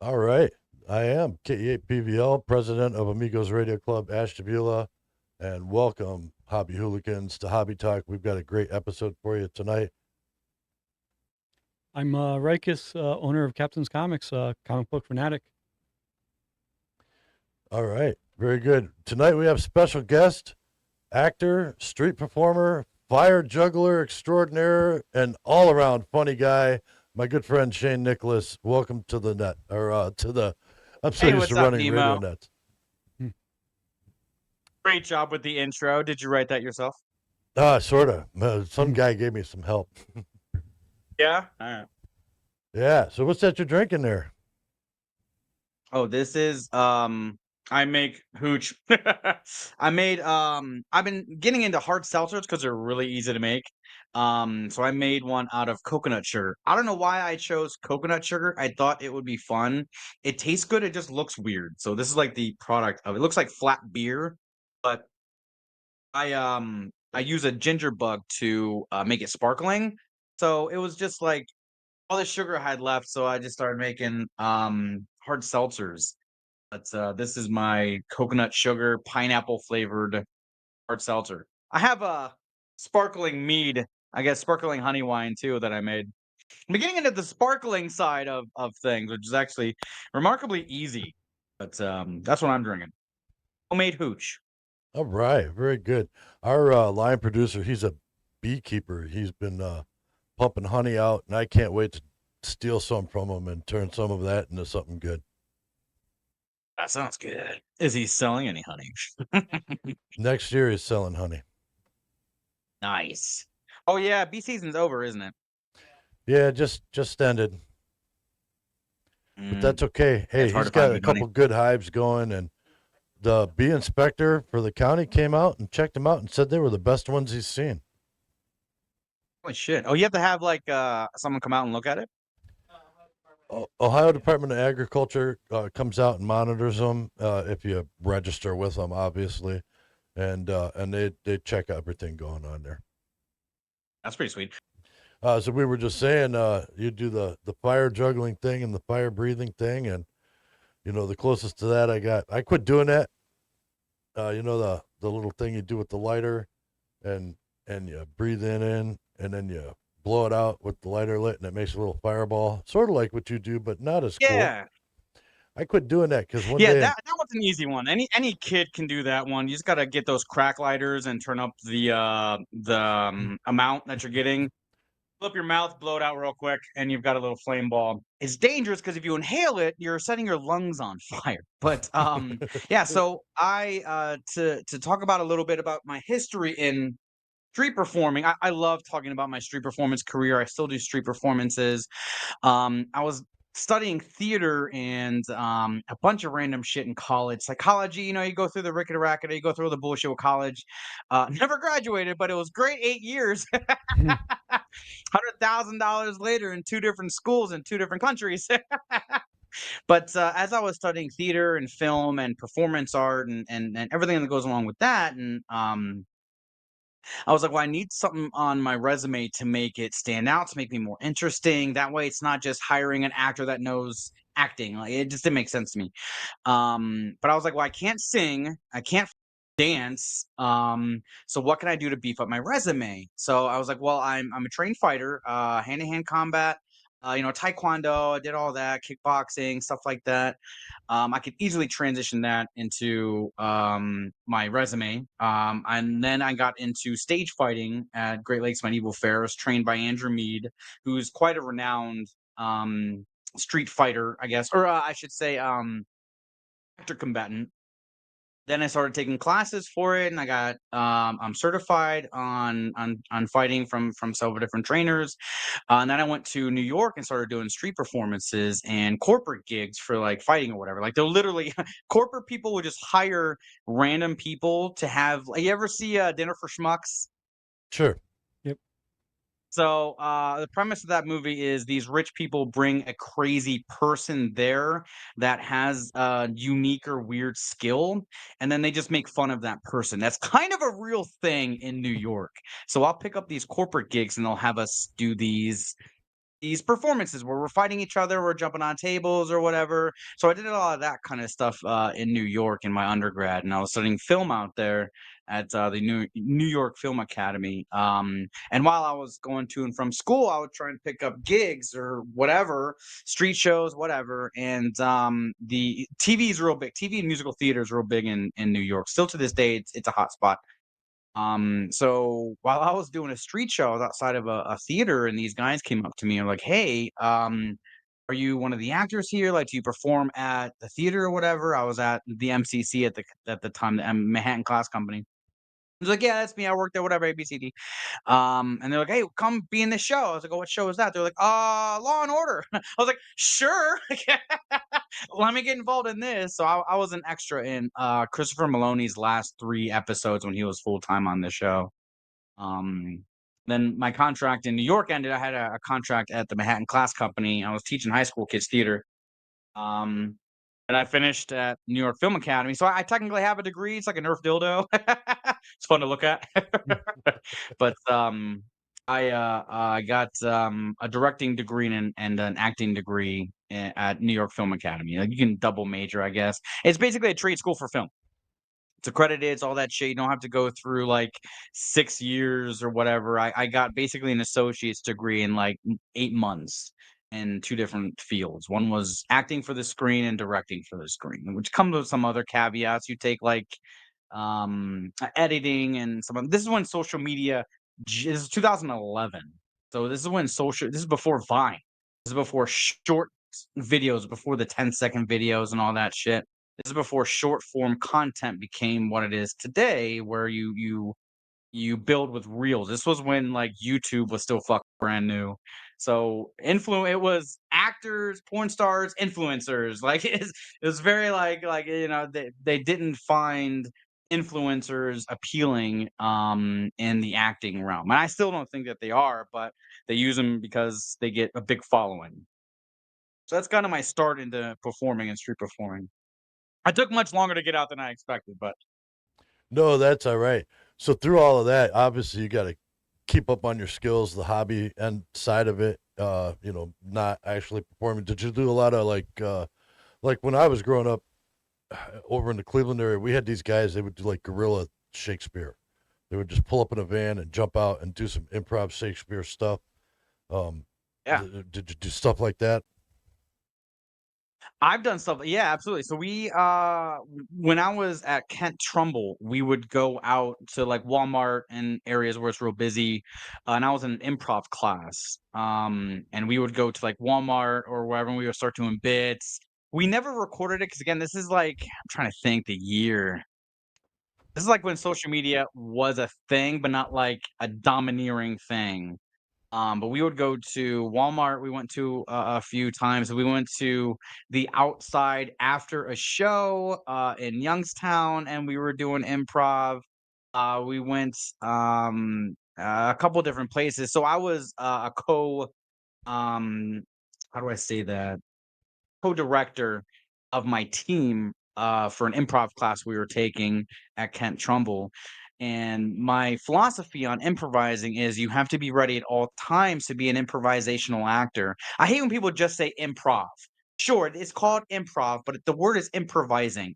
All right. I am K8PVL, president of Amigos Radio Club Ashtabula, and welcome, Hobby Hooligans, to Hobby Talk. We've got a great episode for you tonight. I'm Rikus, owner of Captain's Comics, comic book fanatic. All right. Very good. Tonight we have special guest, actor, street performer, fire juggler extraordinaire, and all around funny guy, my good friend Shane Nicholas. Welcome to the net, or I'm so Hey, used to what's up, running radio Nemo? nets. Hmm. Great job with the intro. Did you write that yourself? Sort of. Some guy gave me some help. Yeah. All right. Yeah. So what's that you're drinking there? Oh, this is I make hooch. I've been getting into hard seltzers because they're really easy to make. So I made one out of coconut sugar. I don't know why I chose coconut sugar. I thought it would be fun. It tastes good, it just looks weird. So this is like the product of it. Looks like flat beer, but I use a ginger bug to make it sparkling. So it was just like all the sugar I had left, so I just started making hard seltzers. But this is my coconut sugar pineapple flavored hard seltzer. I have a sparkling mead, I guess sparkling honey wine too that I made. I'm getting into the sparkling side of things, which is actually remarkably easy. But that's what I'm drinking. Homemade hooch. All right, very good. Our line producer, he's a beekeeper. He's been pumping honey out, and I can't wait to steal some from him and turn some of that into something good. That sounds good. Is he selling any honey? Next year, he's selling honey. Nice. Oh yeah, bee season's over, isn't it? Yeah, just ended, but Mm, that's okay. yeah, Hey, it's hard he's to find got a good honey. couple good hives going, and the bee inspector for the county came out and checked them out and said they were the best ones he's seen. Holy shit. Oh, you have to have like someone come out and look at it? Ohio Department of Agriculture comes out and monitors them if you register with them, obviously, and they check everything going on there. That's pretty sweet. So we were just saying, you do the fire juggling thing and the fire breathing thing, and the closest to that I got. I quit doing that. The little thing you do with the lighter, and you breathe in, and then you blow it out with the lighter lit, and it makes a little fireball, sort of like what you do, but not as cool. Yeah. I quit doing that because one Yeah, day, that one's an easy one. Any kid can do that one. You just gotta get those crack lighters and turn up the amount that you're getting. Fill up your mouth, blow it out real quick, and you've got a little flame ball. It's dangerous because if you inhale it, you're setting your lungs on fire. But yeah, so I to talk about a little bit about my history in street performing. I love talking about my street performance career. I still do street performances. I was studying theater and a bunch of random shit in college. Psychology, you go through the rickety racket, you go through all the bullshit with college. Never graduated, but it was great 8 years. $100,000 later in two different schools in two different countries. But as I was studying theater and film and performance art and everything that goes along with that, and I was like, well, I need something on my resume to make it stand out, to make me more interesting. That way, it's not just hiring an actor that knows acting. Like it just didn't make sense to me. But I was like, well, I can't sing, I can't dance. So what can I do to beef up my resume? So I was like, well, I'm a trained fighter, hand to hand combat. Taekwondo. I did all that, kickboxing, stuff like that. I could easily transition that into my resume. And then I got into stage fighting at Great Lakes Medieval Fair. I was trained by Andrew Mead, who's quite a renowned street fighter, I guess, or I should say, actor combatant. Then I started taking classes for it, and I got I'm certified on fighting from several different trainers. And then I went to New York and started doing street performances and corporate gigs for like fighting or whatever. Like they're literally corporate people would just hire random people to have. Like, you ever see Dinner for Schmucks? sure. Yep. So the premise of that movie is these rich people bring a crazy person there that has a unique or weird skill, and then they just make fun of that person. That's kind of a real thing in New York. So I'll pick up these corporate gigs, and they'll have us do these. these performances where we're fighting each other, we're jumping on tables or whatever. So I did a lot of that kind of stuff in New York in my undergrad, and I was studying film out there at the New York Film Academy. And while I was going to and from school, I would try and pick up gigs or whatever, street shows, whatever. And the TV is real big. TV and musical theater is real big in New York. Still to this day, it's a hot spot. So while I was doing a street show, I was outside of a theater, and these guys came up to me and were like, "Hey, are you one of the actors here? Like, do you perform at the theater or whatever?" I was at the MCC at the time, the Manhattan Class Company. I was like, "Yeah, that's me. I worked there, whatever, ABCD." And they're like, "Hey, come be in this show." I was like, "Oh, what show is that?" They're like, Law and Order." I was like, "Sure." Let me get involved in this. So I was an extra in Christopher Maloney's last 3 episodes when he was full time on the show. Um, then my contract in New York ended. I had a contract at the Manhattan Class Company. I was teaching high school kids theater. Um, and I finished at New York Film Academy. So I technically have a degree. It's like a Nerf dildo. It's fun to look at. But I got a directing degree and an acting degree at New York Film Academy. Like, you can double major, I guess. It's basically a trade school for film. It's accredited, it's all that shit. You don't have to go through like 6 years or whatever. I got basically an associate's degree in like 8 months in 2 different fields. One was acting for the screen and directing for the screen, which comes with some other caveats. You take like editing and some. This is when social media. This is 2011, so this is when social. This is before Vine. This is before short videos, before the 10-second videos and all that shit. This is before short form content became what it is today, where you build with reels. This was when like YouTube was still fucking brand new. So it was actors, porn stars, influencers. Like it was very like they didn't find influencers appealing in the acting realm. And I still don't think that they are, but they use them because they get a big following. So that's kind of my start into performing and street performing. I took much longer to get out than I expected, but No, that's all right. So through all of that, obviously you got to keep up on your skills, the hobby and side of it. Not actually performing. Did you do a lot of like when I was growing up over in the Cleveland area, we had these guys. They would do like guerrilla Shakespeare. They would just pull up in a van and jump out and do some improv Shakespeare stuff. Um, yeah. did you do stuff like that? I've done stuff, yeah, absolutely. So when I was at Kent Trumbull, we would go out to, like, Walmart and areas where it's real busy, and I was in an improv class, and we would go to, like, Walmart or wherever, and we would start doing bits. We never recorded it because, again, this is, like, I'm trying to think the year. This is, like, when social media was a thing, but not, like, a domineering thing. But we would go to Walmart. We went to a few times. We went to the outside after a show in Youngstown, and we were doing improv. We went a couple different places. So I was a um, how do I say that? Co-director of my team for an improv class we were taking at Kent Trumbull. And my philosophy on improvising is you have to be ready at all times to be an improvisational actor. I hate when people just say improv. Sure, it's called improv, but the word is improvising.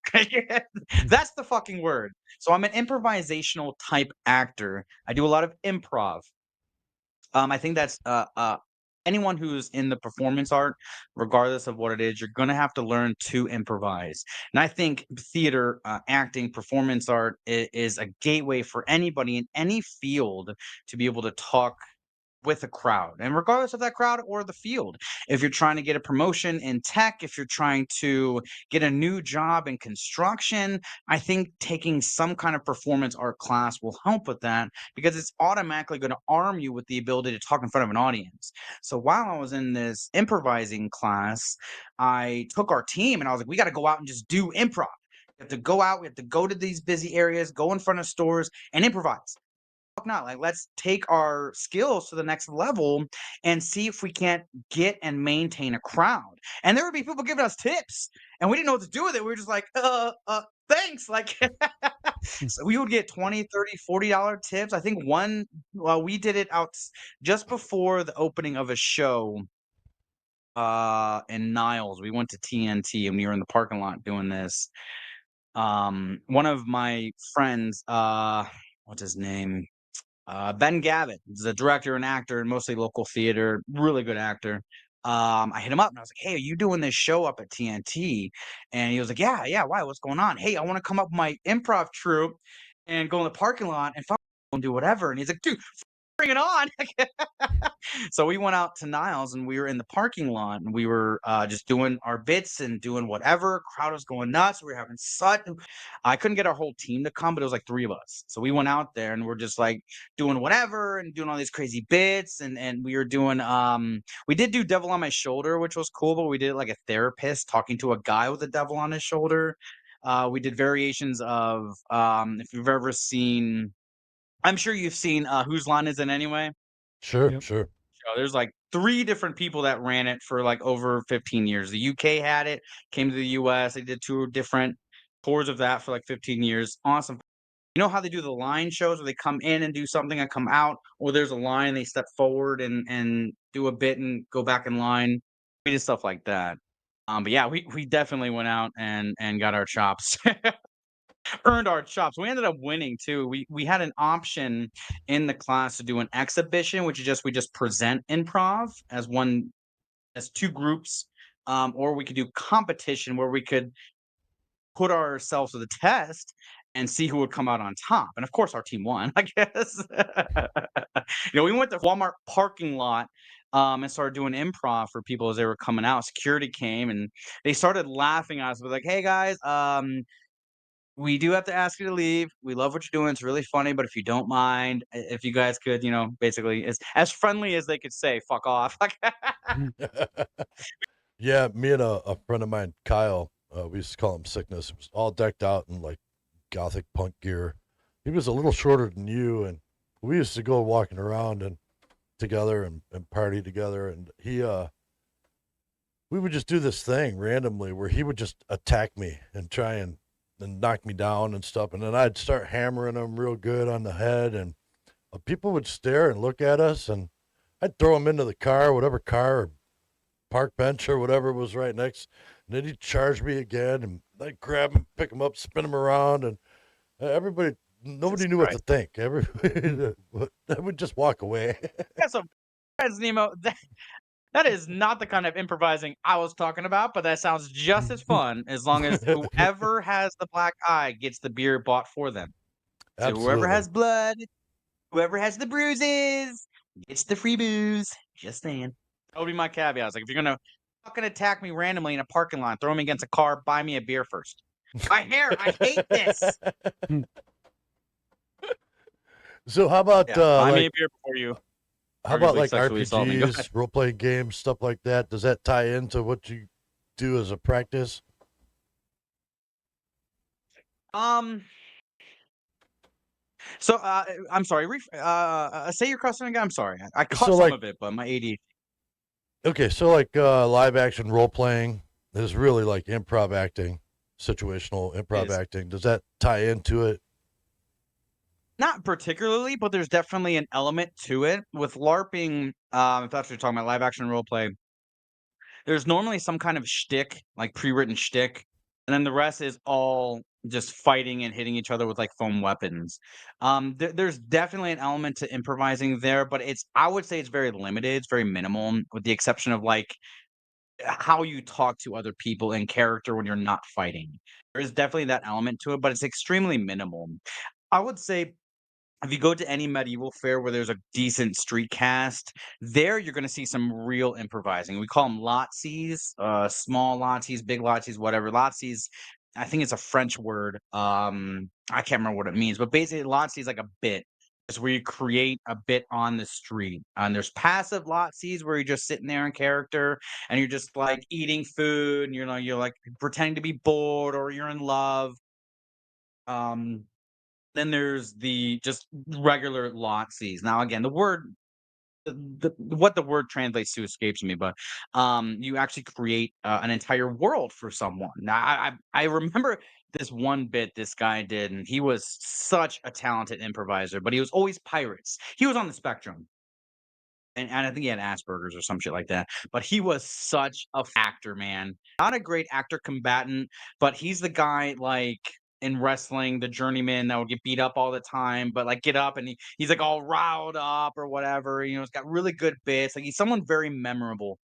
That's the fucking word. So I'm an improvisational type actor. I do a lot of improv. I think that's anyone who's in the performance art, regardless of what it is, you're gonna have to learn to improvise. And I think theater, acting, performance art is a gateway for anybody in any field to be able to talk with a crowd, and regardless of that crowd or the field. If you're trying to get a promotion in tech, if you're trying to get a new job in construction, I think taking some kind of performance art class will help with that because it's automatically going to arm you with the ability to talk in front of an audience. So while I was in this improvising class, I took our team and I was like, we got to go out and just do improv. We have to go out, we have to go to these busy areas, go in front of stores and improvise. Not? Like, let's take our skills to the next level and see if we can't get and maintain a crowd. And there would be people giving us tips, and we didn't know what to do with it. We were just like, thanks. Like, so we would get 20, 30, $40 tips. I think well, we did it out just before the opening of a show in Niles. We went to TNT and we were in the parking lot doing this. One of my friends, what's his name? Ben Gavitt is a director and actor in mostly local theater, really good actor. I hit him up and I was like, "Hey, are you doing this show up at TNT?" And he was like, "Yeah, yeah. Why? What's going on? Hey, I want to come up with my improv troupe and go in the parking lot and do whatever." And he's like, "Dude, bring it on." So we went out to Niles and we were in the parking lot and we were just doing our bits and doing whatever. Crowd was going nuts. We were having such. I couldn't get our whole team to come, but it was like 3 of us. So we went out there and we're just like doing whatever and doing all these crazy bits and we were doing we did do Devil on My Shoulder, which was cool, but we did it like a therapist talking to a guy with a devil on his shoulder. We did variations of if you've ever seen, I'm sure you've seen Whose Line Is It Anyway? Sure, Yep. sure. There's like 3 different people that ran it for like over 15 years. The UK had it, came to the US. They did 2 different tours of that for like 15 years. Awesome. You know how they do the line shows where they come in and do something and come out, or there's a line, they step forward and do a bit and go back in line. We did stuff like that. But yeah, we definitely went out and got our chops. Earned our chops. We ended up winning too. We had an option in the class to do an exhibition, which is just we just present improv as 2 groups, or we could do competition where we could put ourselves to the test and see who would come out on top. And of course, our team won, I guess. We went to Walmart parking lot and started doing improv for people as they were coming out. Security came and they started laughing at us. We're like, "Hey guys, we do have to ask you to leave. We love what you're doing. It's really funny, but if you don't mind, if you guys could, basically as friendly as they could say, fuck off." Like, Yeah, me and a friend of mine, Kyle, we used to call him Sickness. He was all decked out in like gothic punk gear. He was a little shorter than you, and we used to go walking around and together and party together. And we would just do this thing randomly where he would just attack me and try and knock me down and stuff, and then I'd start hammering him real good on the head, and people would stare and look at us, and I'd throw him into the car, whatever car or park bench or whatever was right next. And then he'd charge me again, and I'd grab him, pick him up, spin him around, and everybody, nobody Jesus knew what to Christ. think. Everybody would just walk away. That's a that's Nemo. That is not the kind of improvising I was talking about, but that sounds just as fun as long as whoever has the black eye gets the beer bought for them. So whoever Absolutely. has blood, whoever has the bruises, gets the free booze. Just saying. That would be my caveat. I was like, if you're gonna fucking attack me randomly in a parking lot, throw me against a car, buy me a beer first. My hair, I hate this. So how about Yeah, buy me a beer before you how about arguably like sexually assault me. Go ahead. RPGs, role playing games, stuff like that? Does that tie into what you do as a practice? Um, so I'm sorry. Say your question again. I'm sorry. I caught So some like of it, but my ADHD. okay, so like live action role playing is really like improv acting, situational improv Is acting. Does that tie into it? not particularly, but there's definitely an element to it. With LARPing, if that's what you're talking about, live action role play, there's normally some kind of shtick, like pre-written shtick, and then the rest is all just fighting and hitting each other with like foam weapons. There's definitely an element to improvising there, but I would say it's very limited. It's very minimal, with the exception of like how you talk to other people in character when you're not fighting. There is definitely that element to it, but it's extremely minimal. I would say if you go to any medieval fair where there's a decent street cast, there you're going to see some real improvising. We call them lotsies, small lotsies, big lotsies, whatever. Lotsies, I think it's a French word. I can't remember what it means, but basically, lotsie is like a bit. It's where you create a bit on the street. And there's passive lotsies where you're just sitting there in character and you're just like eating food and you're like pretending to be bored or you're in love. Um, then there's the just regular lotsies. Now, again, the word what the word translates to escapes me, but you actually create an entire world for someone. Now, I remember this one bit this guy did, and he was such a talented improviser, but he was always pirates. He was on the spectrum, and I think he had Asperger's or some shit like that. But he was such a actor, man. Not a great actor combatant, but he's the guy like in wrestling, the journeyman that would get beat up all the time, but like get up and he's like all riled up or whatever. You know, he's got really good bits. Like he's someone very memorable.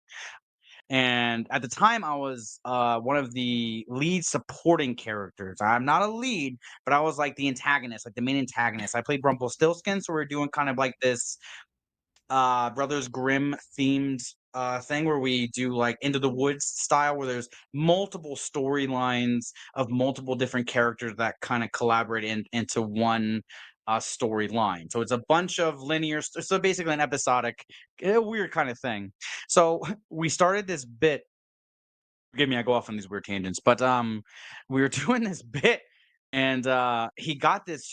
And at the time, I was one of the lead supporting characters. I'm not a lead, but I was like the antagonist, like the main antagonist. I played Rumpelstiltskin, so we are doing kind of like this Brothers Grimm themed thing where we do like Into the Woods style, where there's multiple storylines of multiple different characters that kind of collaborate into one storyline. So it's a bunch of linear, so basically an episodic, weird kind of thing. So we started this bit. Forgive me, I go off on these weird tangents, but we were doing this bit, and he got this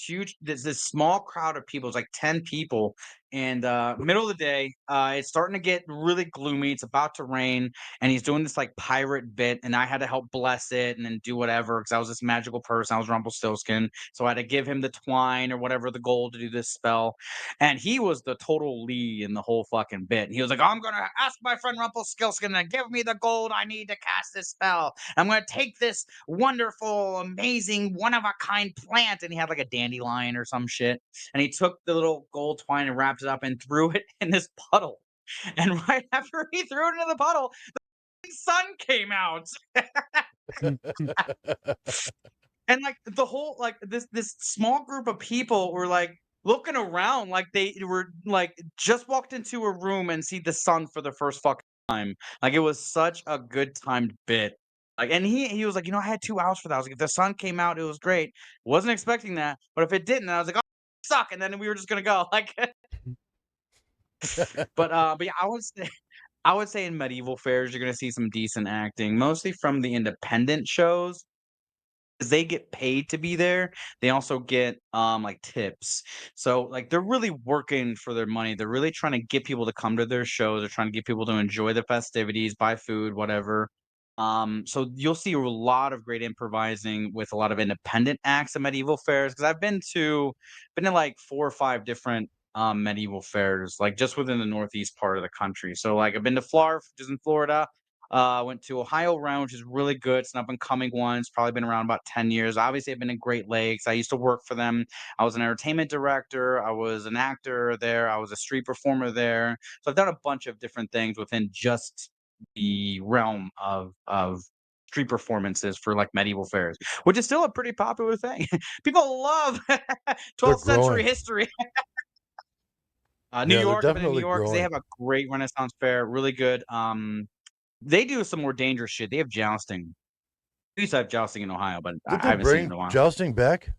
small crowd of people. It's like 10 people, and middle of the day, it's starting to get really gloomy. It's about to rain, and he's doing this like pirate bit, and I had to help bless it and then do whatever because I was this magical person. I was Rumpelstiltskin, so I had to give him the twine or whatever the gold to do this spell. And he was the total lead in the whole fucking bit. And he was like, I'm gonna ask my friend Rumpelstiltskin to give me the gold I need to cast this spell. I'm gonna take this wonderful, amazing, one-of-a-kind plant. And he had like a dandelion or some shit. And he took the little gold twine and wrapped it up and threw it in this puddle. And right after he threw it into the puddle, the sun came out. And like the whole like this small group of people were like looking around like they were like just walked into a room and see the sun for the first fucking time. Like it was such a good timed bit. Like and he was like, I had 2 hours for that. I was like, if the sun came out, it was great. Wasn't expecting that, but if it didn't, I was like, oh suck, and then we were just gonna go. Like but yeah, I would say in medieval fairs you're gonna see some decent acting, mostly from the independent shows 'cause they get paid to be there. They also get, like, tips. So, like, they're really working for their money. They're really trying to get people to come to their shows. They're trying to get people to enjoy the festivities, buy food, whatever. So you'll see a lot of great improvising with a lot of independent acts at medieval fairs. Because 'cause I've been to, like, 4 or 5 different, medieval fairs, like, just within the northeast part of the country. So, like, I've been to Florida, which is in Florida. Went to Ohio Round, which is really good. It's an up and coming one. It's probably been around about 10 years. Obviously, I've been in Great Lakes. I used to work for them. I was an entertainment director. I was an actor there. I was a street performer there. So I've done a bunch of different things within just the realm of street performances for like medieval fairs, which is still a pretty popular thing. People love They're 12th century growing. history. New Yeah, they're York, I've been in New definitely York because they growing. have a great Renaissance fair, really good. They do some more dangerous shit. They have jousting. We used to have jousting in Ohio, but Did I they haven't seen it in bring a while. jousting back?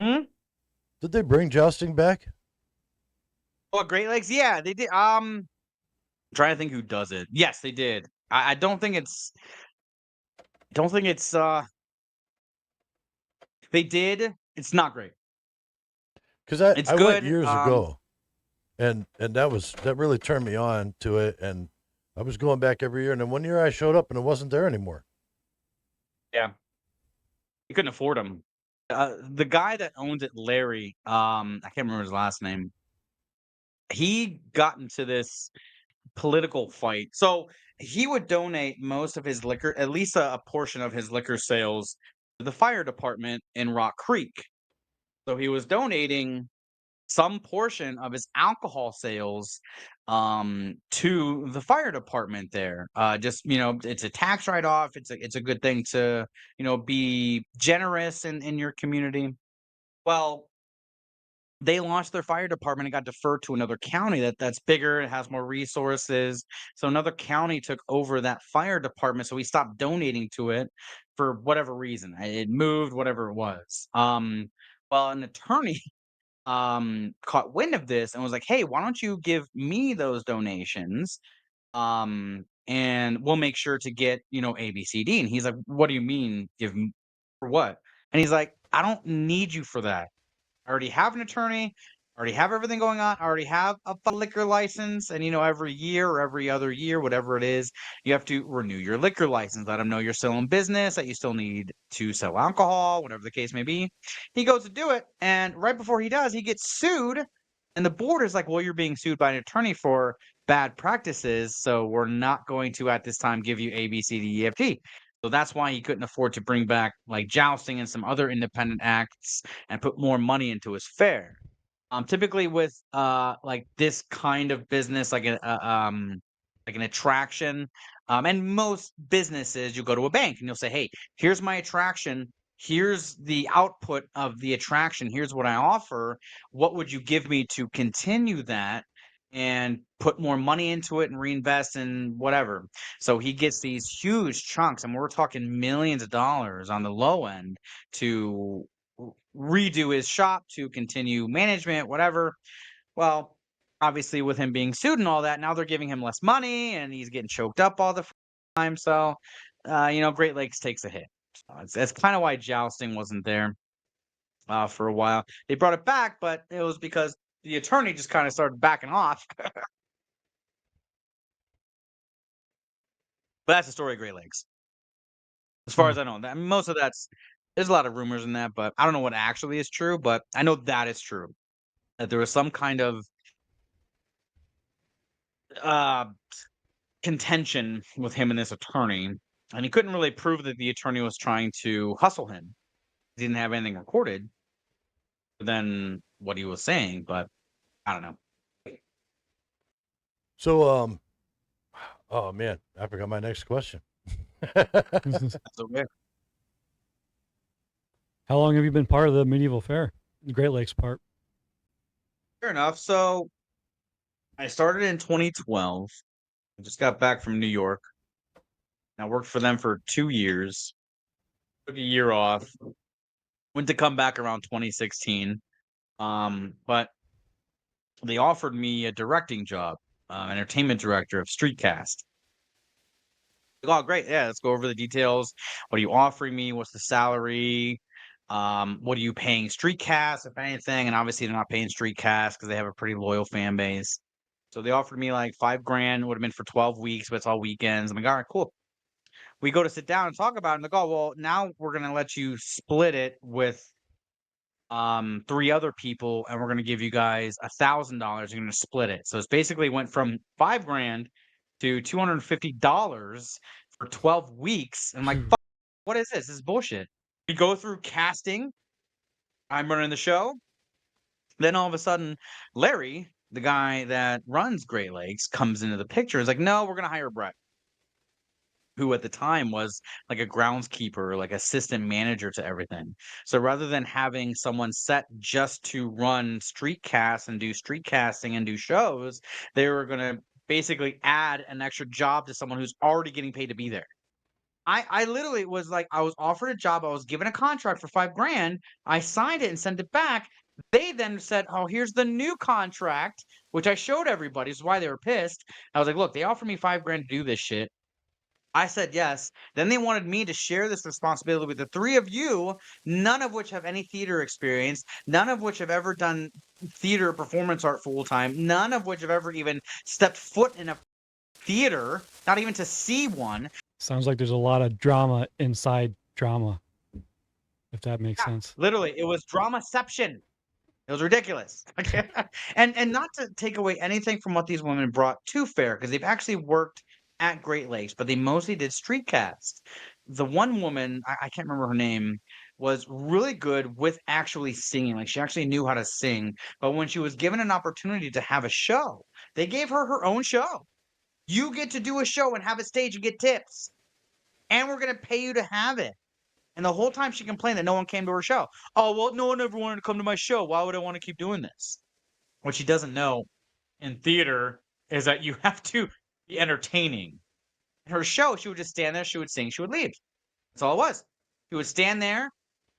Hmm? Did they bring jousting back? Oh, Great Lakes? Yeah, they did. Trying to think who does it. Yes, they did. I don't think it's they did. It's not great. Because I It's I went good. years ago, and that really turned me on to it, and I was going back every year, and then one year I showed up and it wasn't there anymore. Yeah, you couldn't afford them. The guy that owns it, Larry, I can't remember his last name. He got into this political fight. So he would donate most of his liquor, at least a portion of his liquor sales, to the fire department in Rock Creek. So he was donating some portion of his alcohol sales to the fire department there. Just it's a tax write-off. It's a good thing to, be generous in your community. Well, they launched their fire department and got deferred to another county that's bigger, it has more resources. So another county took over that fire department, so we stopped donating to it for whatever reason. It moved, whatever it was. Well, an attorney caught wind of this and was like, "Hey, why don't you give me those donations? And we'll make sure to get, A, B, C, D." And he's like, "What do you mean give me for what?" And he's like, "I don't need you for that. I already have an attorney. already have everything going on, already have a liquor license, and every year or every other year, whatever it is, you have to renew your liquor license. Let them know you're still in business, that you still need to sell alcohol, whatever the case may be. He goes to do it, and right before he does, he gets sued, and the board is like, "Well, you're being sued by an attorney for bad practices, so we're not going to at this time give you A, B, C, D, E, F, G." So that's why he couldn't afford to bring back like jousting and some other independent acts and put more money into his fair. Typically with like this kind of business, like an attraction, and most businesses, you go to a bank and you'll say, "Hey, here's my attraction. Here's the output of the attraction. Here's what I offer. What would you give me to continue that and put more money into it and reinvest in whatever?" So he gets these huge chunks, and we're talking millions of dollars on the low end to redo his shop, to continue management, whatever. Well, obviously, with him being sued and all that, now they're giving him less money, and he's getting choked up all the time. So, Great Lakes takes a hit. So that's kind of why jousting wasn't there for a while. They brought it back, but it was because the attorney just kind of started backing off. But that's the story of Great Lakes, as far Hmm. as I know. Most of there's a lot of rumors in that, but I don't know what actually is true. But I know that is true. That there was some kind of uh contention with him and this attorney, and he couldn't really prove that the attorney was trying to hustle him. He didn't have anything recorded than what he was saying, but I don't know. So, oh man, I forgot my next question. That's okay. How long have you been part of the medieval fair, the Great Lakes part? Fair enough. So I started in 2012. I just got back from New York. I worked for them for 2 years. Took a year off. Went to come back around 2016. But they offered me a directing job, entertainment director of Streetcast. Oh, great. Yeah, let's go over the details. What are you offering me? What's the salary? What are you paying Streetcast, if anything? And obviously, they're not paying Streetcast because they have a pretty loyal fan base. So they offered me like 5 grand, would have been for 12 weeks, but it's all weekends. I'm like, all right, cool. We go to sit down and talk about it. And they go, well, now we're gonna let you split it with 3 other people, and we're gonna give you guys $1,000. You're gonna split it. So it's basically went from 5 grand to $250 for 12 weeks. And I'm like, fuck, what is this? This is bullshit. We go through casting. I'm running the show. Then all of a sudden, Larry, the guy that runs Great Lakes, comes into the picture. He's like, no, we're gonna hire Brett, who at the time was like a groundskeeper, like assistant manager to everything. So rather than having someone set just to run street casts and do street casting and do shows, they were going to basically add an extra job to someone who's already getting paid to be there. I literally was like, I was offered a job. I was given a contract for 5 grand. I signed it and sent it back. They then said, oh, here's the new contract, which I showed everybody. This is why they were pissed. I was like, look, they offered me 5 grand to do this shit. I said yes. Then they wanted me to share this responsibility with the 3 of you, none of which have any theater experience, none of which have ever done theater performance art full time, none of which have ever even stepped foot in a theater, not even to see one. Sounds like there's a lot of drama inside drama, if that makes sense. Literally, it was dramaception. It was ridiculous. Okay. And not to take away anything from what these women brought to fair, because they've actually worked at Great Lakes, but they mostly did street cast. The one woman, I can't remember her name, was really good with actually singing. Like she actually knew how to sing. But when she was given an opportunity to have a show, they gave her her own show. You get to do a show and have a stage and get tips. And we're going to pay you to have it. And the whole time she complained that no one came to her show. Oh, well, no one ever wanted to come to my show. Why would I want to keep doing this? What she doesn't know in theater is that you have to be entertaining. In her show, she would just stand there, she would sing, she would leave. That's all it was. She would stand there,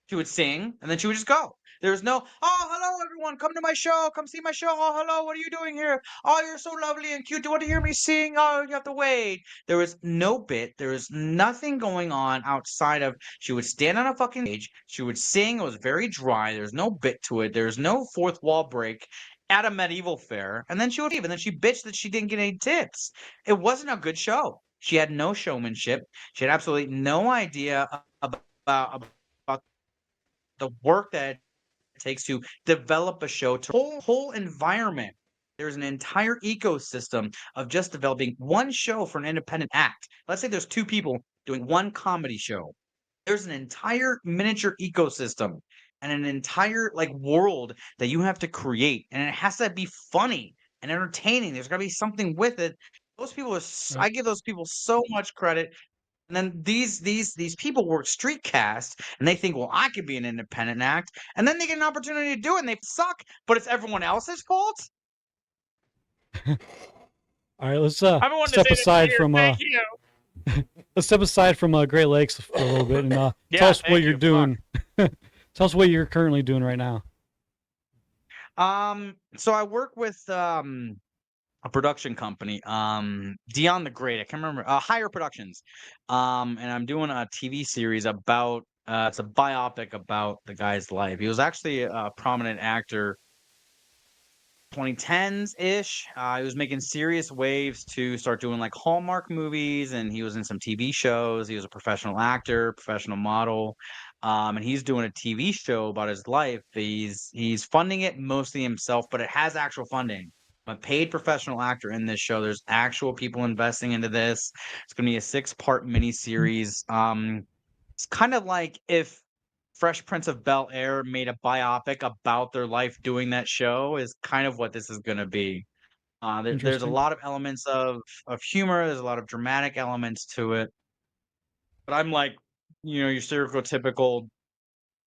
she would sing, and then she would just go. There was no, oh, hello, everyone, come to my show. Come see my show. Oh, hello. What are you doing here? Oh, you're so lovely and cute. Do you want to hear me sing? Oh, you have to wait. There was no bit. There was nothing going on outside of she would stand on a fucking stage. She would sing. It was very dry. There's no bit to it. There's no fourth wall break at a medieval fair. And then she would leave. And then she bitched that she didn't get any tips. It wasn't a good show. She had no showmanship. She had absolutely no idea about the work that it takes to develop a show, to whole environment. There's an entire ecosystem of just developing one show for an independent act. Let's say there's two people doing one comedy show. There's an entire miniature ecosystem and an entire like world that you have to create, and it has to be funny and entertaining. There's got to be something with it. Those people are, Right. I give those people so much credit. And then these people work street cast and they think, well, I could be an independent act, and then they get an opportunity to do it and they suck, but it's everyone else's fault. All right, let's I've been wanting to step say that aside here. from Thank you. let's step aside from Great Lakes for a little bit and tell Yeah, us what thank you're you. doing. Tell us what you're currently doing right now. So I work with a production company, Dion the Great. I can't remember. Higher Productions. And I'm doing a TV series about. It's a biopic about the guy's life. He was actually a prominent actor 2010s ish. He was making serious waves to start doing like Hallmark movies, and he was in some TV shows. He was a professional actor, professional model, and he's doing a TV show about his life. He's funding it mostly himself, but it has actual funding. I'm a paid professional actor in this show. There's actual people investing into this. It's going to be a 6-part miniseries. It's kind of like if Fresh Prince of Bel-Air made a biopic about their life doing that show is kind of what this is gonna be. There's a Interesting. lot of elements of humor, there's a lot of dramatic elements to it, but I'm like, your stereotypical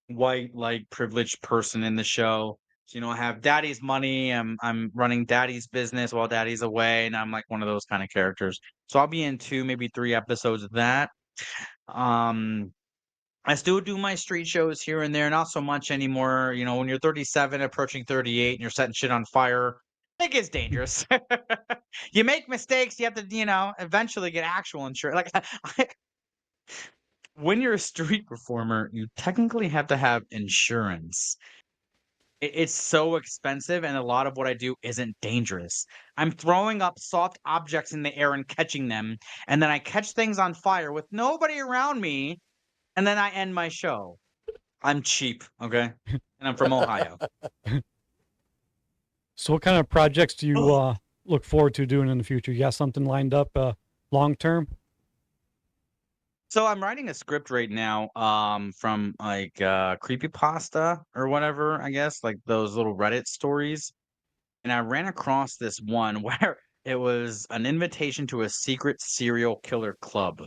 white, like, privileged person in the show. So, I have daddy's money, I'm running daddy's business while daddy's away, and I'm like one of those kind of characters. So I'll be in 2, maybe 3 episodes of that. Um I still do my street shows here and there, not so much anymore. When you're 37, approaching 38, and you're setting shit on fire, it gets dangerous. You make mistakes, you have to, eventually get actual insurance. Like, when you're a street performer, you technically have to have insurance. It's so expensive, and a lot of what I do isn't dangerous. I'm throwing up soft objects in the air and catching them, and then I catch things on fire with nobody around me, and then I end my show. I'm cheap, okay? And I'm from Ohio. So, what kind of projects do you look forward to doing in the future? You got something lined up long term? So I'm writing a script right now, from like creepypasta or whatever, I guess, like those little Reddit stories. And I ran across this one where it was an invitation to a secret serial killer club.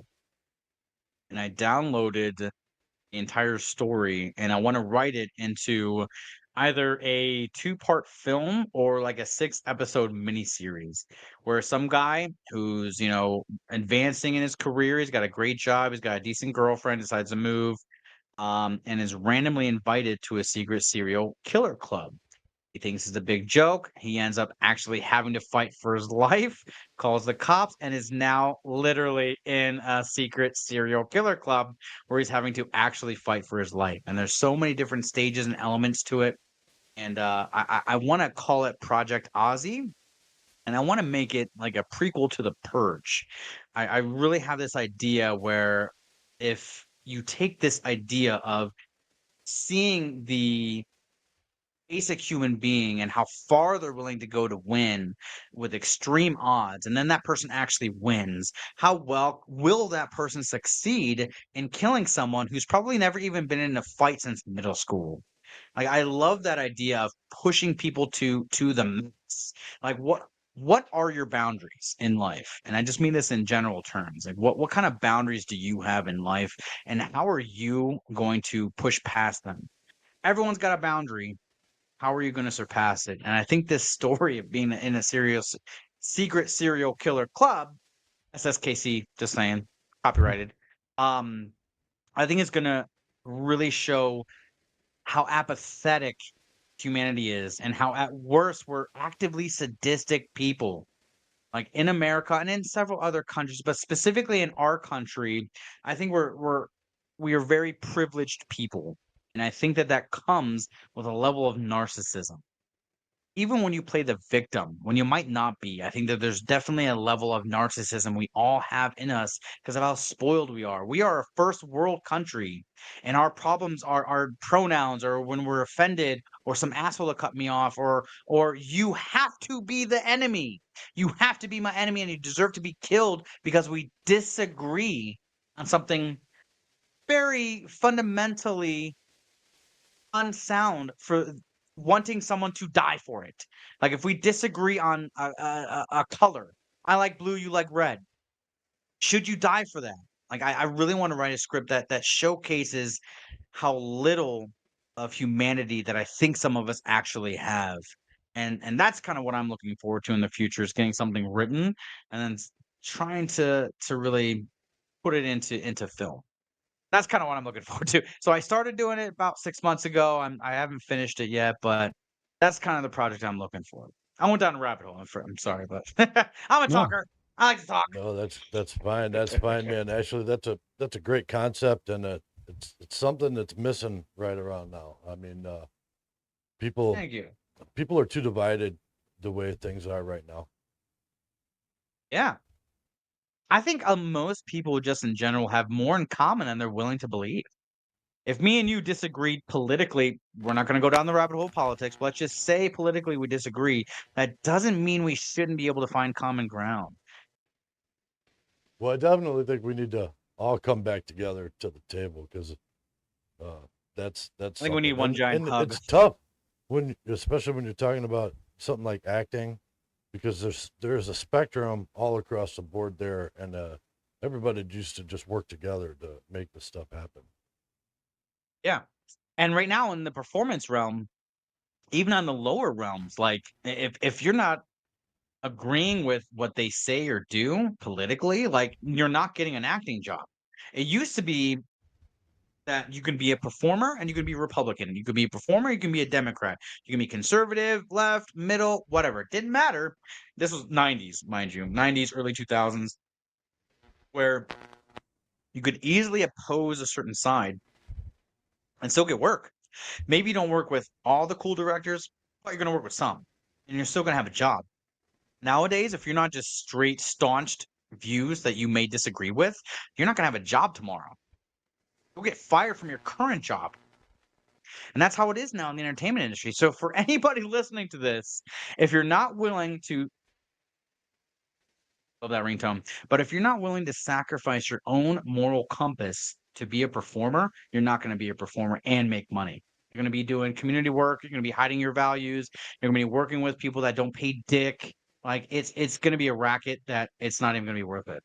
And I downloaded the entire story and I want to write it into either a 2-part film or like a 6-episode miniseries where some guy who's, advancing in his career, he's got a great job, he's got a decent girlfriend, decides to move, and is randomly invited to a secret serial killer club. He thinks it's a big joke. He ends up actually having to fight for his life, calls the cops, and is now literally in a secret serial killer club where he's having to actually fight for his life. And there's so many different stages and elements to it. And I want to call it Project Ozzy, and I want to make it like a prequel to The Purge. I really have this idea where if you take this idea of seeing the basic human being and how far they're willing to go to win with extreme odds, and then that person actually wins, how well will that person succeed in killing someone who's probably never even been in a fight since middle school? Like, I love that idea of pushing people to the max. Like, what are your boundaries in life? And I just mean this in general terms. Like, what kind of boundaries do you have in life, and how are you going to push past them? Everyone's got a boundary. How are you going to surpass it? And I think this story of being in a serious secret serial killer club, SSKC, just saying, copyrighted. Um, I think it's going to really show how apathetic humanity is and how at worst we're actively sadistic people. Like in America and in several other countries, but specifically in our country, I think we are very privileged people, and I think that that comes with a level of narcissism. Even when you play the victim, when you might not be, I think that there's definitely a level of narcissism we all have in us because of how spoiled we are. We are a first world country, and our problems are our pronouns, or when we're offended, or some asshole to cut me off, or you have to be the enemy. You have to be my enemy, and you deserve to be killed because we disagree on something very fundamentally unsound for wanting someone to die for it. Like if we disagree on a color, I like blue, you like red. Should you die for that? Like I really want to write a script that showcases how little of humanity that I think some of us actually have. And that's kind of what I'm looking forward to in the future is getting something written and then trying to really put it into film. That's kinda what I'm looking forward to. So I started doing it about 6 months ago. I haven't finished it yet, but that's kind of the project I'm looking for. I went down a rabbit hole. I'm sorry, but I'm a No, talker. I like to talk. No, that's fine. That's fine, man. Actually, that's a great concept, and it's something that's missing right around now. I mean, people Thank you. people are too divided the way things are right now. Yeah. I think, most people just in general have more in common than they're willing to believe. If me and you disagreed politically, we're not gonna go down the rabbit hole of politics, but let's just say politically we disagree, that doesn't mean we shouldn't be able to find common ground. Well, I definitely think we need to all come back together to the table because that's I think we need something, one giant and hug. it's tough when, especially when you're talking about something like acting, because there's a spectrum all across the board there, and everybody used to just work together to make this stuff happen. Yeah. And right now in the performance realm, even on the lower realms, like if you're not agreeing with what they say or do politically, like you're not getting an acting job. It used to be that you can be a performer and you can be Republican. You can be a performer, you can be a Democrat. You can be conservative, left, middle, whatever. It didn't matter. This was 90s, mind you, 90s, early 2000s, where you could easily oppose a certain side and still get work. Maybe you don't work with all the cool directors, but you're going to work with some, and you're still going to have a job. Nowadays, if you're not just straight staunched views that you may disagree with, you're not going to have a job tomorrow. You'll get fired from your current job. And that's how it is now in the entertainment industry. So for anybody listening to this, if you're not willing to love that ringtone, but if you're not willing to sacrifice your own moral compass to be a performer, you're not going to be a performer and make money. You're going to be doing community work, you're going to be hiding your values, you're going to be working with people that don't pay dick. Like it's going to be a racket that it's not even going to be worth it.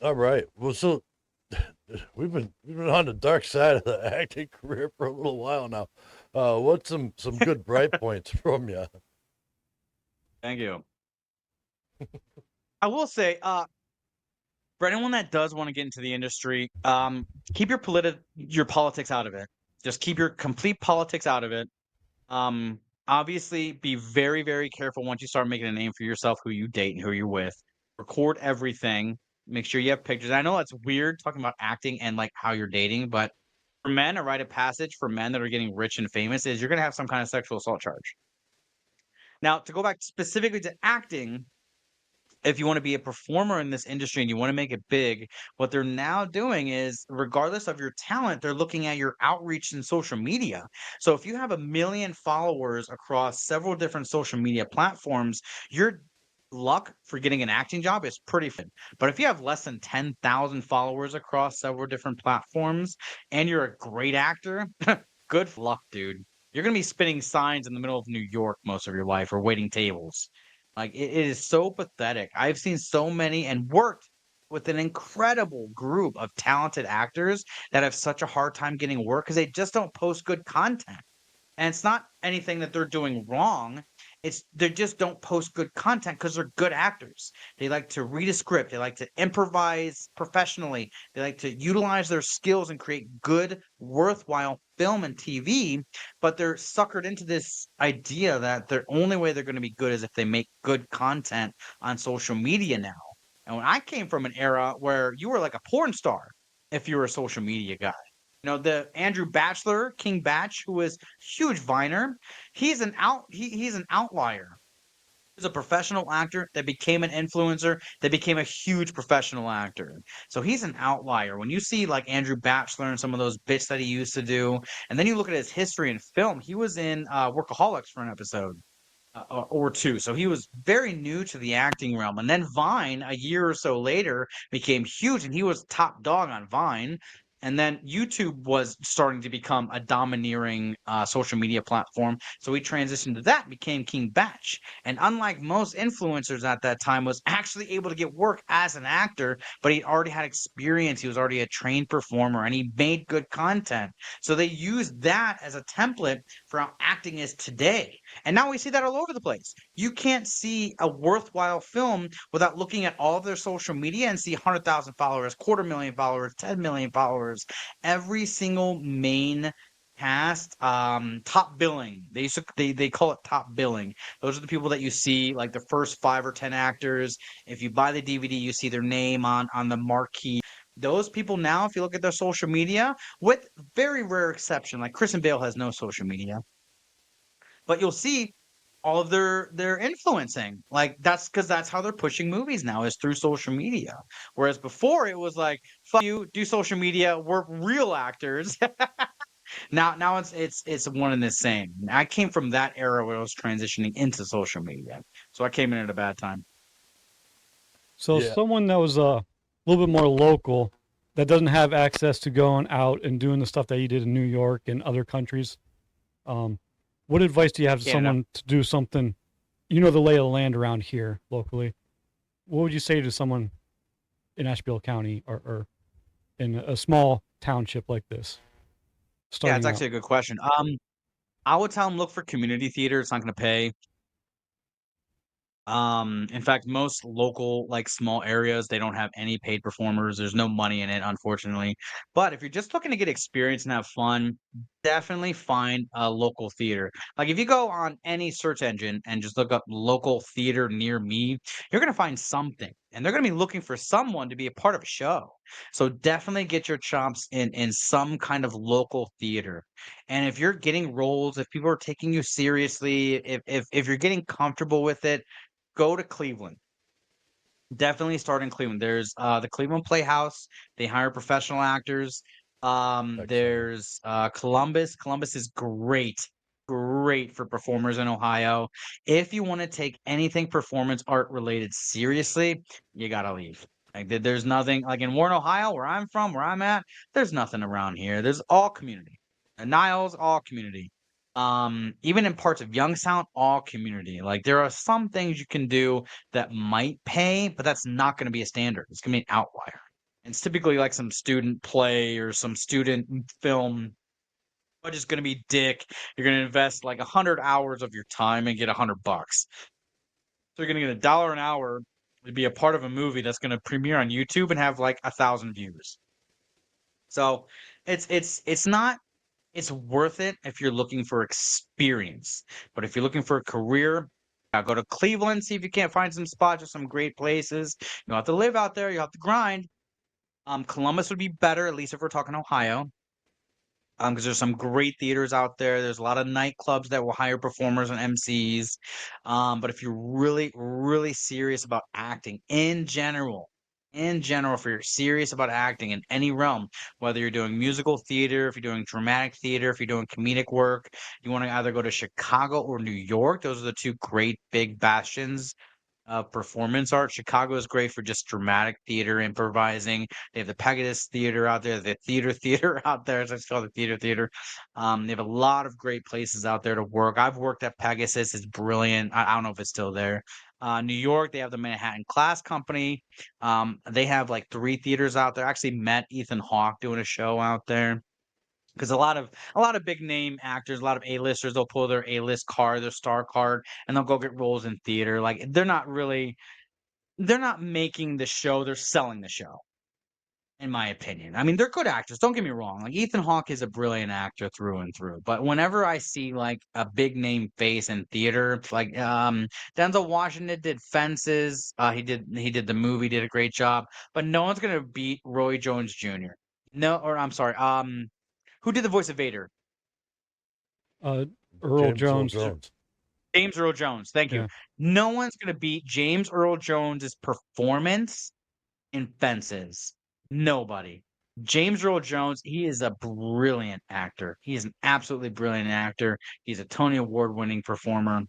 All right. Well, so we've been on the dark side of the acting career for a little while now. What's some good bright points from you? Thank you. I will say, for anyone that does want to get into the industry, keep your politics out of it. Just keep your complete politics out of it. Obviously, be very, very careful once you start making a name for yourself, who you date and who you're with. Record everything. Make sure you have pictures. I know that's weird talking about acting and like how you're dating, but for men, a rite of passage for men that are getting rich and famous is you're going to have some kind of sexual assault charge. Now, to go back specifically to acting, if you want to be a performer in this industry and you want to make it big, what they're now doing is, regardless of your talent, they're looking at your outreach in social media. So if you have 1 million followers across several different social media platforms, your luck for getting an acting job is pretty good. But if you have less than 10,000 followers across several different platforms and you're a great actor, good luck, dude. You're going to be spinning signs in the middle of New York most of your life or waiting tables. Like it is so pathetic. I've seen so many and worked with an incredible group of talented actors that have such a hard time getting work because they just don't post good content. And it's not anything that they're doing wrong. they just don't post good content because they're good actors. They like to read a script. They like to improvise professionally. They like to utilize their skills and create good, worthwhile film and TV. But they're suckered into this idea that the only way they're going to be good is if they make good content on social media now. And when I came from an era where you were like a porn star if you were a social media guy. The Andrew Batchelor, King Batch, who was huge Viner, he's an outlier. He's a professional actor that became an influencer, that became a huge professional actor. So he's an outlier. When you see like Andrew Batchelor and some of those bits that he used to do, and then you look at his history in film, he was in Workaholics for an episode or two. So he was very new to the acting realm. And then Vine, a year or so later, became huge, and he was top dog on Vine. And then YouTube was starting to become a domineering social media platform. So he transitioned to that, became King Batch. And unlike most influencers at that time, was actually able to get work as an actor, but he already had experience. He was already a trained performer, and he made good content. So they used that as a template for how acting is today. And now we see that all over the place. You can't see a worthwhile film without looking at all of their social media and see 100,000 followers, 250,000 followers, 10 million followers. Every single main cast, top billing. They call it top billing. Those are the people that you see, like the first 5 or 10 actors. If you buy the DVD, you see their name on the marquee. Those people now, if you look at their social media, with very rare exception, like Kristen Bale has no social media, but you'll see all of their influencing. Like that's how they're pushing movies now, is through social media. Whereas before it was like, fuck you, do social media, we're real actors. Now it's one and the same. I came from that era where I was transitioning into social media. So I came in at a bad time. So Yeah. someone that was a little bit more local, that doesn't have access to going out and doing the stuff that you did in New York and other countries, what advice do you have to Canada. someone to do something, the lay of the land around here locally? What would you say to someone in Ashtabula County or in a small township like this, Yeah, it's starting out? actually a good question. I would tell them look for community theater. It's not going to pay. In fact, most local, like small areas, they don't have any paid performers. There's no money in it, unfortunately. But if you're just looking to get experience and have fun, definitely find a local theater. Like if you go on any search engine and just look up local theater near me, you're gonna find something. And they're gonna be looking for someone to be a part of a show. So definitely get your chops in some kind of local theater. And if you're getting roles, if people are taking you seriously, if you're getting comfortable with it, go to Cleveland. Definitely start in Cleveland. There's the Cleveland Playhouse. They hire professional actors. Excellent. There's Columbus. Columbus is great, great for performers in Ohio. If you want to take anything performance art related seriously, you gotta leave. Like there's nothing like in Warren, Ohio, where I'm from, where I'm at. There's nothing around here. There's all community. Niles, all community. Even in parts of Youngstown, all community. Like there are some things you can do that might pay, but that's not going to be a standard. It's going to be an outlier. And it's typically like some student play or some student film, but it's going to be dick. You're going to invest like 100 hours of your time and get $100. So you're going to get $1 an hour to be a part of a movie that's going to premiere on YouTube and have like 1,000 views. So it's not it's worth it if you're looking for experience. But if you're looking for a career, go to Cleveland, see if you can't find some spots or some great places. You have to live out there, you have to grind. Columbus would be better, at least if we're talking Ohio. Because there's some great theaters out there. There's a lot of nightclubs that will hire performers and MCs. But if you're really, really serious about acting in general, if you're serious about acting in any realm, whether you're doing musical theater, if you're doing dramatic theater, if you're doing comedic work, you want to either go to Chicago or New York. Those are the two great big bastions performance art. Chicago is great for just dramatic theater, improvising. They have the Pegasus Theater out there, the theater out there, as it's called, the theater. They have a lot of great places out there to work. I've worked at Pegasus. It's brilliant. I don't know if it's still there. New York, they have the Manhattan Class Company. They have like 3 theaters out there. I actually met Ethan Hawke doing a show out there. because a lot of big name actors, a lot of A-listers, they'll pull their A-list card, their star card, and they'll go get roles in theater. Like they're not making the show, they're selling the show, in my opinion. I mean, they're good actors, don't get me wrong. Like Ethan Hawke is a brilliant actor through and through. But whenever I see like a big name face in theater, like Denzel Washington did Fences, he did the movie, did a great job, but no one's gonna beat Roy Jones Jr. No, or I'm sorry, who did the voice of Vader? Earl James Earl Jones. Jones. James Earl Jones. Thank you. Yeah. No one's gonna beat James Earl Jones's performance in Fences. Nobody. James Earl Jones, he is a brilliant actor. He is an absolutely brilliant actor. He's a Tony Award winning performer.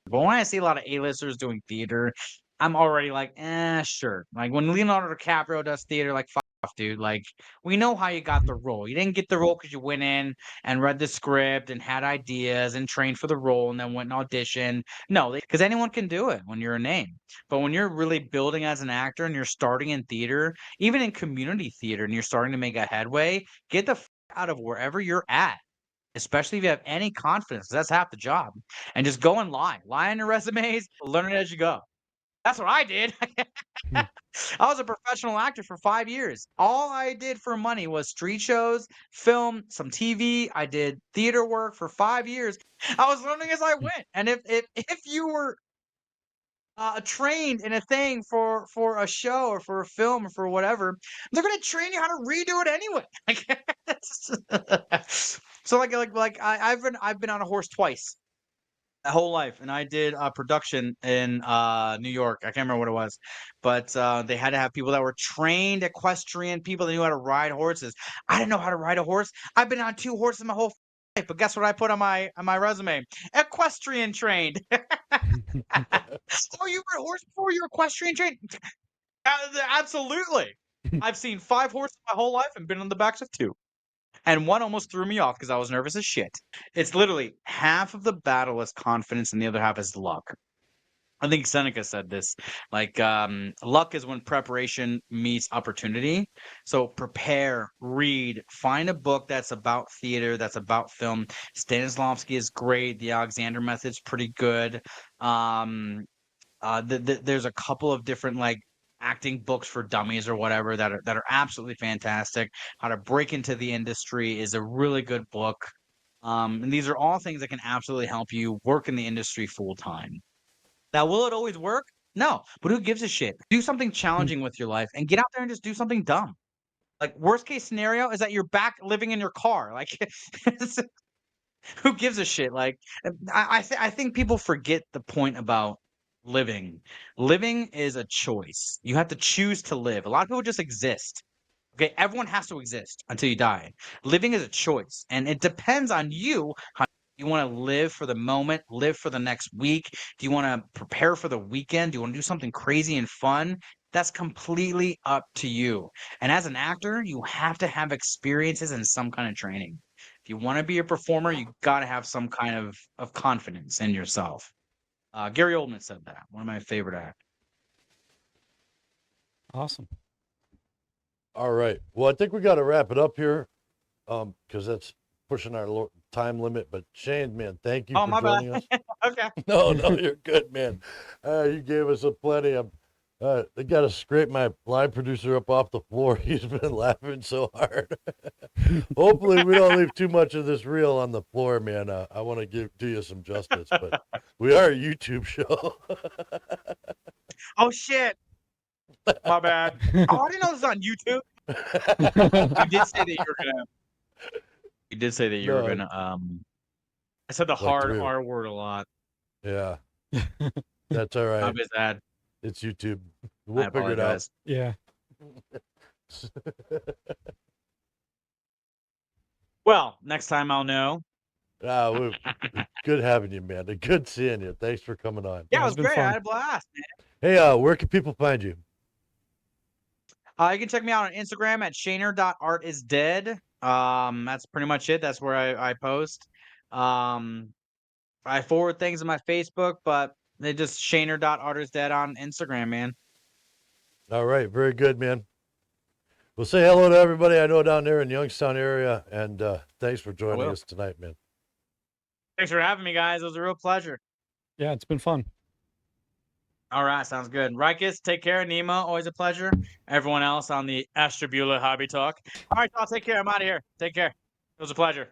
But when I see a lot of A-listers doing theater, I'm already like, sure. Like when Leonardo DiCaprio does theater, like, fuck off, dude. Like, we know how you got the role. You didn't get the role because you went in and read the script and had ideas and trained for the role and then went and auditioned. No, because anyone can do it when you're a name. But when you're really building as an actor and you're starting in theater, even in community theater, and you're starting to make a headway, get the out of wherever you're at, especially if you have any confidence. That's half the job. And just go and lie. Lie on your resumes, learn it as you go. That's what I did. Hmm. I was a professional actor for 5 years. All I did for money was street shows, film, some TV. I did theater work for 5 years. I was learning as I went. And if you were trained in a thing for a show or for a film or for whatever, they're gonna train you how to redo it anyway. So I've been on a horse twice my whole life, and I did a production in New York. I can't remember what it was, but they had to have people that were trained equestrian people that knew how to ride horses. I didn't know how to ride a horse. I've been on 2 horses my whole life, but guess what I put on my resume? Equestrian trained. Oh, you were a horse before? You're equestrian trained? Absolutely. I've seen 5 horses my whole life and been on the backs of 2. And one almost threw me off because I was nervous as shit. It's literally half of the battle is confidence and the other half is luck. I think Seneca said this. Like, luck is when preparation meets opportunity. So prepare, read, find a book that's about theater, that's about film. Stanislavski is great. The Alexander Method's pretty good. Um, there's a couple of different like acting books for dummies or whatever that are absolutely fantastic. How to Break Into the Industry is a really good book. And these are all things that can absolutely help you work in the industry full time. Now, will it always work? No, but who gives a shit? Do something challenging with your life and get out there and just do something dumb. Like worst case scenario is that you're back living in your car. Like who gives a shit? Like, I think people forget the point about living. Living is a choice. You have to choose to live. A lot of people just exist. Okay, everyone has to exist until you die. Living is a choice, and it depends on you. How you want to live for the moment, live for the next week. Do you want to prepare for the weekend? Do you want to do something crazy and fun? That's completely up to you. And as an actor, you have to have experiences and some kind of training. If you want to be a performer, you got to have some kind of confidence in yourself. Gary Oldman said that. One of my favorite actors. Awesome. All right. Well, I think we got to wrap it up here, because that's pushing our time limit. But Shane, man, thank you Oh, for my bad. joining us. Okay. No, you're good, man. You gave us a plenty of. They got to scrape my line producer up off the floor. He's been laughing so hard. Hopefully, we don't leave too much of this reel on the floor, man. I want to do you some justice, but we are a YouTube show. Oh shit. My bad. Oh, I didn't know this was on YouTube. You did say that you were gonna. You did say that you were No, gonna. I said the like hard 3. R word a lot. Yeah, that's all My right. bad. It's YouTube. I We'll figure it out. apologize. Yeah. Well, next time I'll know. Good having you, man. Good seeing you. Thanks for coming on. Yeah, it it's was been great. I fun. had a blast, man. Hey, where can people find you? You can check me out on Instagram at shaner.artisdead. That's pretty much it. That's where I post. I forward things on my Facebook, but they just shaner.artisdead on Instagram, man. All right, very good, man. Well, Well, say hello to everybody I know down there in Youngstown area, and thanks for joining will. us tonight, man. Thanks for having me, guys. It was a real pleasure. Yeah, it's been fun. All right, sounds good. Rikus, take care. Nima, always a pleasure. Everyone else on the Ashtabula Hobby Talk. All right, y'all, take care. I'm out of here. Take care. It was a pleasure.